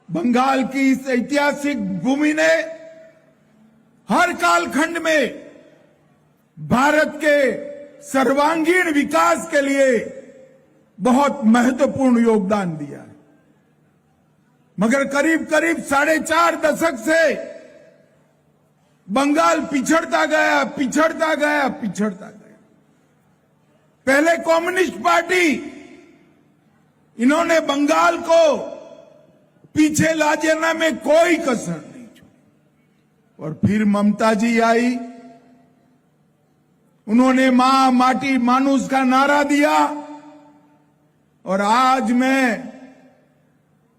बंगाल की इस ऐतिहासिक भूमि ने हर कालखंड में भारत के सर्वांगीण विकास के लिए बहुत महत्वपूर्ण योगदान दिया है। मगर करीब करीब 4.5 दशक से बंगाल पिछड़ता गया। पहले कम्युनिस्ट पार्टी, इन्होंने बंगाल को पीछे ला जाने में कोई कसर नहीं छोड़ी। और फिर ममता जी आई, उन्होंने मां माटी मानुष का नारा दिया। और आज मैं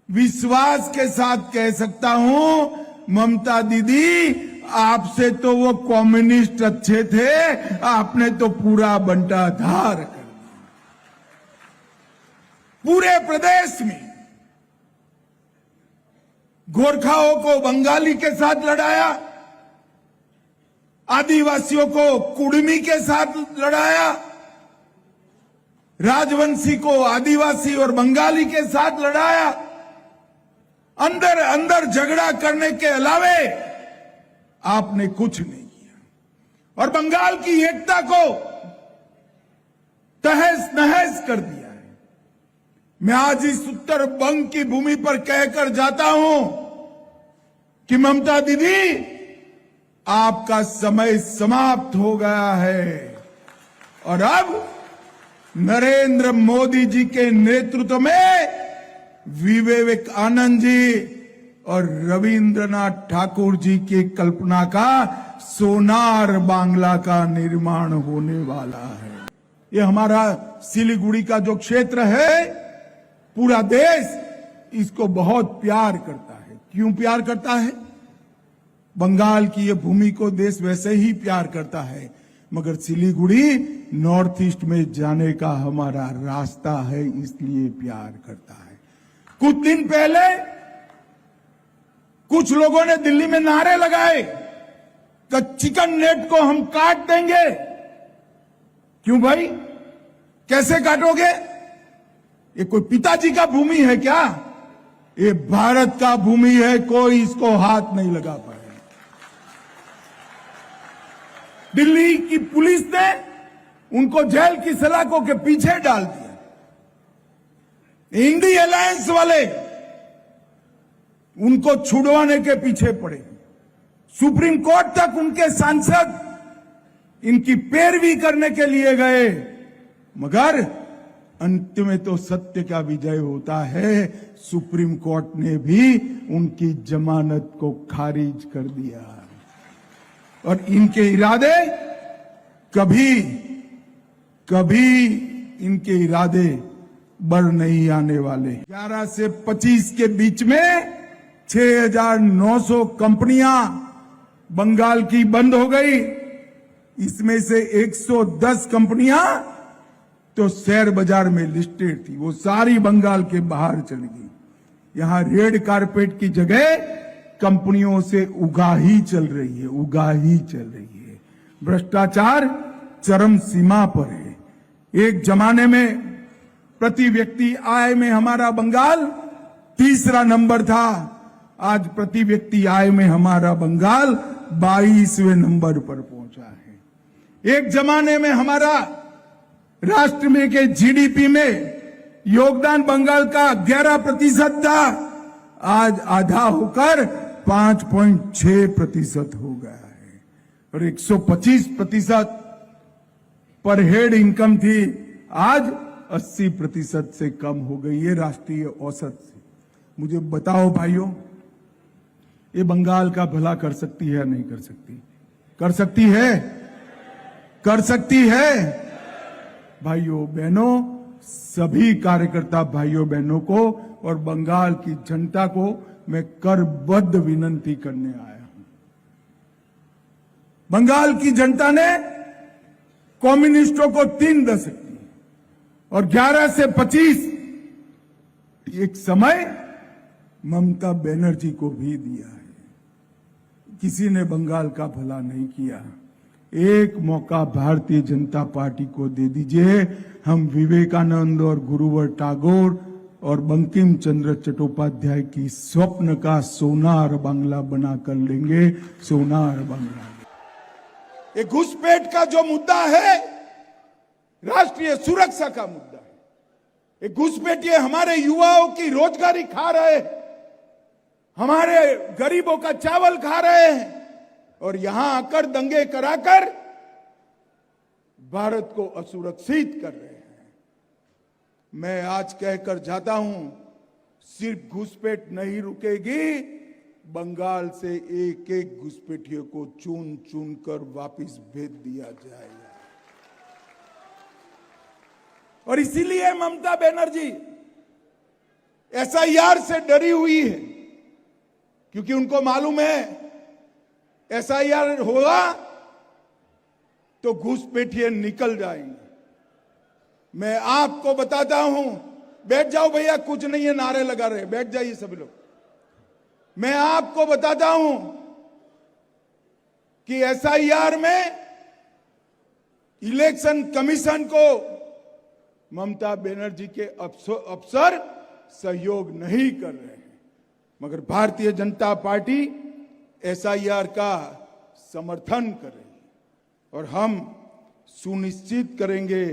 विश्वास के साथ कह सकता हूं, ममता दीदी, आपसे तो वो कम्युनिस्ट अच्छे थे, आपने तो पूरा बंटाधार कर दिया। पूरे प्रदेश में गोरखाओं को बंगाली के साथ लड़ाया, आदिवासियों को कुड़मी के साथ लड़ाया, राजवंशी को आदिवासी और बंगाली के साथ लड़ाया। अंदर अंदर झगड़ा करने के अलावे आपने कुछ नहीं किया और बंगाल की एकता को तहस नहस कर दिया है। मैं आज इस उत्तर बंग की भूमि पर कहकर जाता हूं कि ममता दीदी, आपका समय समाप्त हो गया है और अब नरेंद्र मोदी जी के नेतृत्व में विवेकानंद जी और रविंद्रनाथ ठाकुर जी की कल्पना का सोनार बांग्ला का निर्माण होने वाला है। ये हमारा सिलीगुड़ी का जो क्षेत्र है, पूरा देश इसको बहुत प्यार करता है। क्यों प्यार करता है? बंगाल की ये भूमि को देश वैसे ही प्यार करता है, मगर सिलीगुड़ी नॉर्थ ईस्ट में जाने का हमारा रास्ता है, इसलिए प्यार करता है। कुछ दिन पहले कुछ लोगों ने दिल्ली में नारे लगाए कि चिकन नेट को हम काट देंगे। क्यों भाई, कैसे काटोगे? ये कोई पिताजी का भूमि है क्या? ये भारत का भूमि है, कोई इसको हाथ नहीं लगा पाए। दिल्ली की पुलिस ने उनको जेल की सलाखों के पीछे डाल दिया। इंडी अलायंस वाले उनको छुड़वाने के पीछे पड़े। सुप्रीम कोर्ट तक उनके सांसद इनकी पैरवी करने के लिए गए, मगर अंत में तो सत्य का विजय होता है। सुप्रीम कोर्ट ने भी उनकी जमानत को खारिज कर दिया और इनके इरादे कभी इनके इरादे बढ़ नहीं आने वाले। 11 से 25 के बीच में 6,900 कंपनियां बंगाल की बंद हो गई। इसमें से 110 कंपनियां तो शेयर बाजार में लिस्टेड थी, वो सारी बंगाल के बाहर चली गई। यहां रेड कारपेट की जगह कंपनियों से उगाही चल रही है। भ्रष्टाचार चरम सीमा पर है। एक जमाने में प्रति व्यक्ति आय में हमारा बंगाल तीसरा नंबर था, आज प्रति व्यक्ति आय में हमारा बंगाल 22वें नंबर पर पहुंचा है। एक जमाने में हमारा राष्ट्र में के जीडीपी में योगदान बंगाल का 11% था, आज आधा होकर 5.6% हो गया है। और 125% पर हेड इनकम थी, आज 80% से कम हो गई है राष्ट्रीय औसत से। मुझे बताओ भाइयों, ये बंगाल का भला कर सकती है या नहीं कर सकती? कर सकती है, कर सकती है। भाइयों बहनों, सभी कार्यकर्ता भाइयों बहनों को और बंगाल की जनता को मैं करबद्ध विनंती करने आया हूं। बंगाल की जनता ने कम्युनिस्टों को 3 दशक दिए और 11 से 25 एक समय ममता बनर्जी को भी दिया है। किसी ने बंगाल का भला नहीं किया। एक मौका भारतीय जनता पार्टी को दे दीजिए, हम विवेकानंद और गुरुवर टैगोर और बंकिम चंद्र चट्टोपाध्याय की स्वप्न का सोनार बांग्ला बनाकर लेंगे, सोनार बांग्ला। ये घुसपैठ का जो मुद्दा है राष्ट्रीय सुरक्षा का मुद्दा है। ये घुसपैठिए हमारे युवाओं की रोजगारी खा रहे हैं, हमारे गरीबों का चावल खा रहे हैं और यहां आकर दंगे कराकर भारत को असुरक्षित कर रहे हैं। मैं आज कहकर जाता हूं, सिर्फ घुसपैठ नहीं रुकेगी, बंगाल से एक एक घुसपैठियों को चुन चुन कर वापिस भेज दिया जाएगा। और इसीलिए ममता बनर्जी एसआईआर से डरी हुई है, क्योंकि उनको मालूम है एसआईआर होगा तो घुसपैठिए निकल जाएंगे। मैं आपको बताता हूं, बैठ जाओ भैया, कुछ नहीं है, नारे लगा रहे, बैठ जाइए सभी लोग। मैं आपको बताता हूं कि एसआईआर में इलेक्शन कमीशन को ममता बनर्जी के अफसर सहयोग नहीं कर रहे हैं, मगर भारतीय जनता पार्टी एसआईआर का समर्थन कर रही है और हम सुनिश्चित करेंगे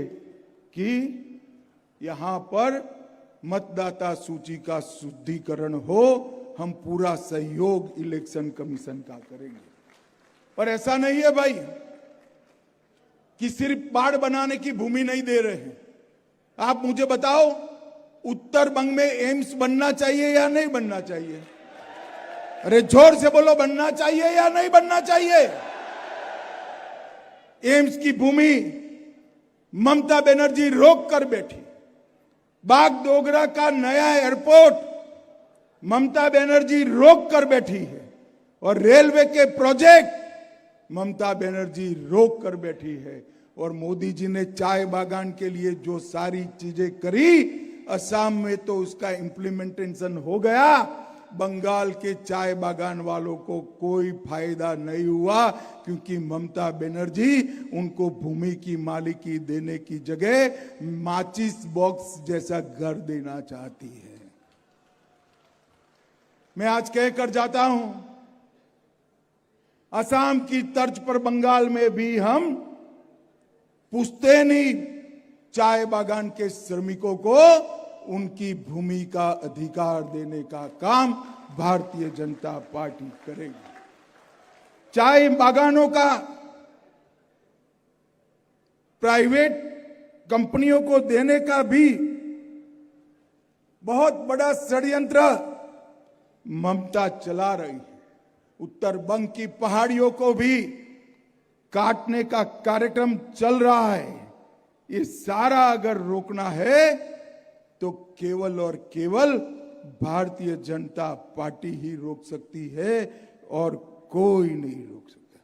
कि यहां पर मतदाता सूची का शुद्धिकरण हो। हम पूरा सहयोग इलेक्शन कमीशन का करेंगे। पर ऐसा नहीं है भाई कि सिर्फ बाढ़ बनाने की भूमि नहीं दे रहे हैं। आप मुझे बताओ, उत्तर बंग में एम्स बनना चाहिए या नहीं बनना चाहिए? अरे जोर से बोलो, बनना चाहिए या नहीं बनना चाहिए? एम्स की भूमि ममता बनर्जी रोक कर बैठी। बागडोगरा का नया एयरपोर्ट ममता बनर्जी रोक कर बैठी है और रेलवे के प्रोजेक्ट ममता बनर्जी रोक कर बैठी है। और मोदी जी ने चाय बागान के लिए जो सारी चीजें करी, असम में तो उसका इंप्लीमेंटेशन हो गया, बंगाल के चाय बागान वालों को कोई फायदा नहीं हुआ, क्योंकि ममता बनर्जी उनको भूमि की मालिकी देने की जगह माचिस बॉक्स जैसा घर देना चाहती है। मैं आज कहकर जाता हूं, असम की तर्ज पर बंगाल में भी हम पुश्तैनी चाय बागान के श्रमिकों को उनकी भूमि का अधिकार देने का काम भारतीय जनता पार्टी करेगी। चाय बागानों का प्राइवेट कंपनियों को देने का भी बहुत बड़ा षड्यंत्र ममता चला रही है। उत्तर बंग की पहाड़ियों को भी काटने का कार्यक्रम चल रहा है। ये सारा अगर रोकना है तो केवल और केवल भारतीय जनता पार्टी ही रोक सकती है और कोई नहीं रोक सकता।